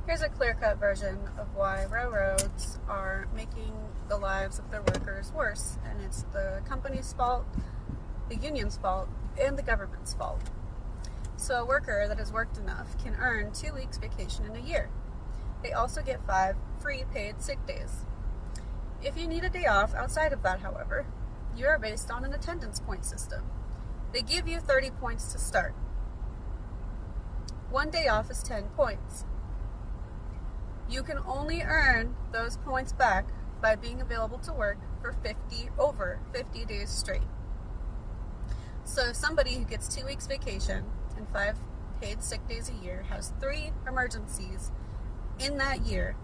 Here's a clear-cut version of why railroads are making the lives of their workers worse, and it's the company's fault, the union's fault, and the government's fault. So a worker that has worked enough can earn 2 weeks vacation in a year. They also get 5 free paid sick days. If you need a day off outside of that, however, you are based on an attendance point system. They give you 30 points to start. 1 day off is 10 points. You can only earn those points back by being available to work for over 50 days straight. So if somebody who gets 2 weeks vacation and 5 paid sick days a year has 3 emergencies in that year,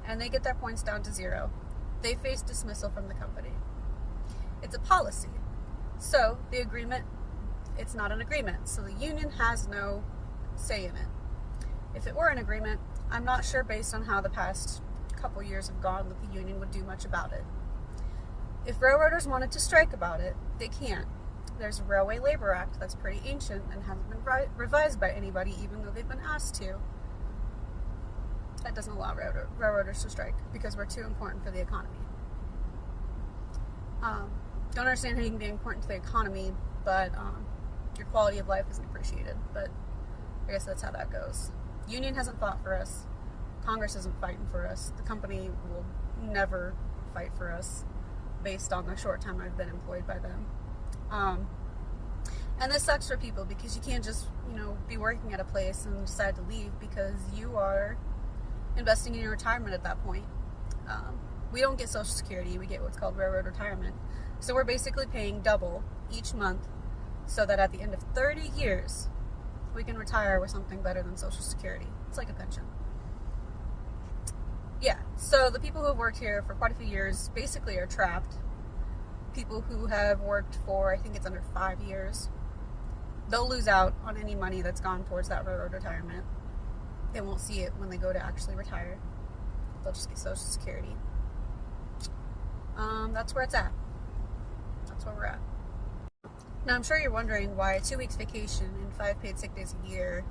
and they get their points down to 0, they face dismissal from the company. It's a policy. So the agreement, it's not an agreement. So the union has no say in it. If it were an agreement, I'm not sure, based on how the past couple years have gone, that the union would do much about it. If railroaders wanted to strike about it, they can. There's a Railway Labor Act that's pretty ancient and hasn't been revised by anybody, even though they've been asked to. That doesn't allow railroaders to strike because we're too important for the economy. Don't understand how you can be important to the economy, but your quality of life isn't appreciated. But I guess that's how that goes. Union hasn't fought for us. Congress isn't fighting for us. The company will never fight for us based on the short time I've been employed by them. And this sucks for people because you can't just, be working at a place and decide to leave because you are investing in your retirement at that point. We don't get Social Security. We get what's called railroad retirement. So we're basically paying double each month so that at the end of 30 years, we can retire with something better than Social Security. It's like a pension. Yeah, so the people who have worked here for quite a few years basically are trapped. People who have worked for, I think it's under 5 years, they'll lose out on any money that's gone towards that railroad retirement. They won't see it when they go to actually retire. They'll just get Social Security. That's where it's at. That's where we're at. Now, I'm sure you're wondering why 2 weeks vacation and 5 paid sick days a year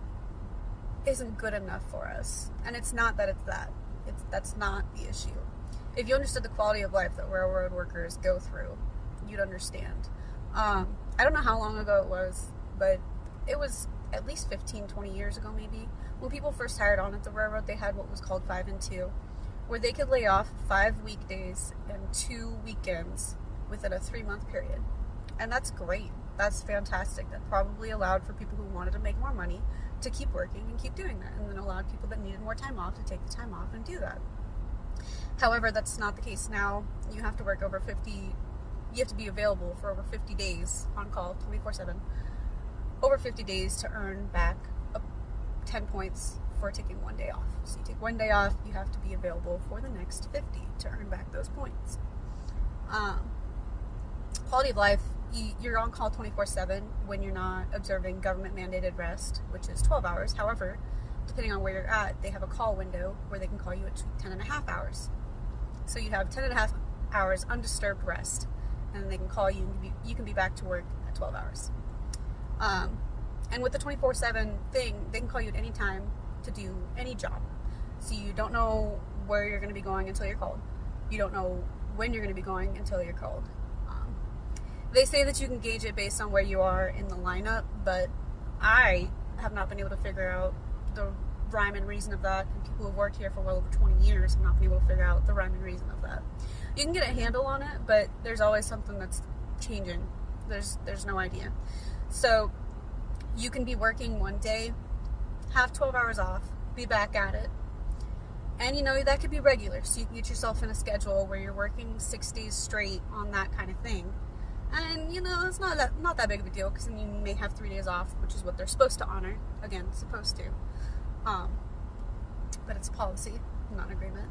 isn't good enough for us. And it's not that it's that. That's not the issue. If you understood the quality of life that railroad workers go through, you'd understand. I don't know how long ago it was, but it was at least 15, 20 years ago maybe. When people first hired on at the railroad, they had what was called 5 and 2, where they could lay off 5 weekdays and 2 weekends within a 3-month period. And that's great. That's fantastic. That probably allowed for people who wanted to make more money to keep working and keep doing that, and then allowed people that needed more time off to take the time off and do that. However, that's not the case now. You have to work over 50, you have to be available for over 50 days on call, 24/7, over 50 days to earn back 10 points for taking 1 day off. So you take 1 day off, you have to be available for the next 50 to earn back those points. Quality of life, you're on call 24/7 when you're not observing government mandated rest, which is 12 hours. However, depending on where you're at, they have a call window where they can call you at 10.5 hours. So you have 10.5 hours undisturbed rest, and then they can call you and you can be back to work at 12 hours. And with the 24/7 thing, they can call you at any time to do any job. So you don't know where you're going to be going until you're called. You don't know when you're going to be going until you're called. They say that you can gauge it based on where you are in the lineup, but I have not been able to figure out the rhyme and reason of that, and people who have worked here for well over 20 years have not been able to figure out the rhyme and reason of that. You can get a handle on it, but there's always something that's changing. There's no idea. So you can be working 1 day, have 12 hours off, be back at it, and that could be regular, so you can get yourself in a schedule where you're working 6 days straight on that kind of thing. And, it's not that big of a deal, because then you may have 3 days off, which is what they're supposed to honor. Again, supposed to. But it's policy, not an agreement.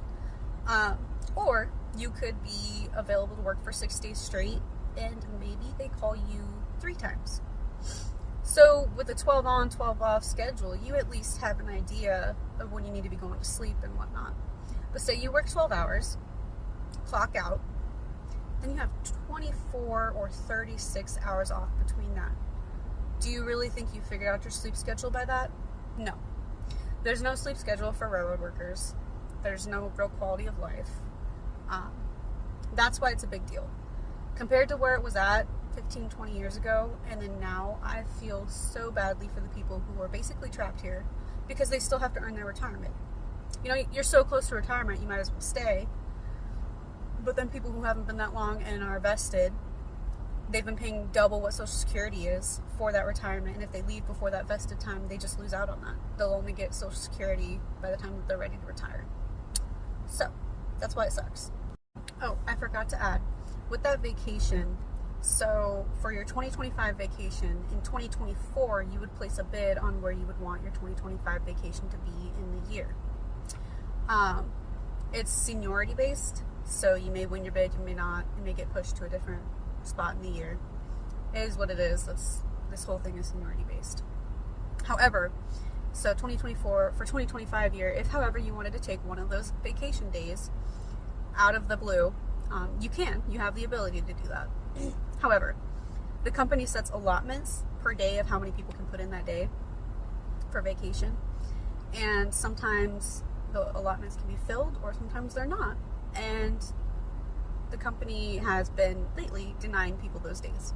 Or you could be available to work for 6 days straight, and maybe they call you 3 times. So with a 12 on, 12 off schedule, you at least have an idea of when you need to be going to sleep and whatnot. But say you work 12 hours, clock out, then you have 24 or 36 hours off between that. Do you really think you figured out your sleep schedule by that? No. There's no sleep schedule for railroad workers. There's no real quality of life. That's why it's a big deal. Compared to where it was at 15, 20 years ago, and then now, I feel so badly for the people who are basically trapped here because they still have to earn their retirement. You know, you're so close to retirement, you might as well stay. But then people who haven't been that long and are vested, they've been paying double what Social Security is for that retirement, and if they leave before that vested time, they just lose out on that. They'll only get Social Security by the time that they're ready to retire. So, that's why it sucks. Oh, I forgot to add, with that vacation, so for your 2025 vacation, in 2024, you would place a bid on where you would want your 2025 vacation to be in the year. It's seniority based, so you may win your bid, you may not, you may get pushed to a different spot in the year. It is what it is. This whole thing is seniority based. However, so 2024, for 2025 year, if however you wanted to take one of those vacation days out of the blue, you have the ability to do that. However, the company sets allotments per day of how many people can put in that day for vacation, and sometimes the allotments can be filled or sometimes they're not, and the company has been lately denying people those days.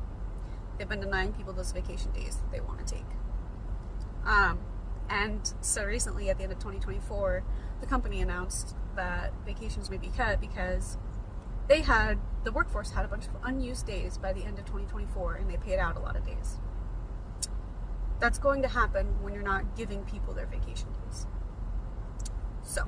They've been denying people those vacation days that they want to take. And so recently at the end of 2024, the company announced that vacations may be cut because the workforce had a bunch of unused days by the end of 2024, and they paid out a lot of days. That's going to happen when you're not giving people their vacation days. So,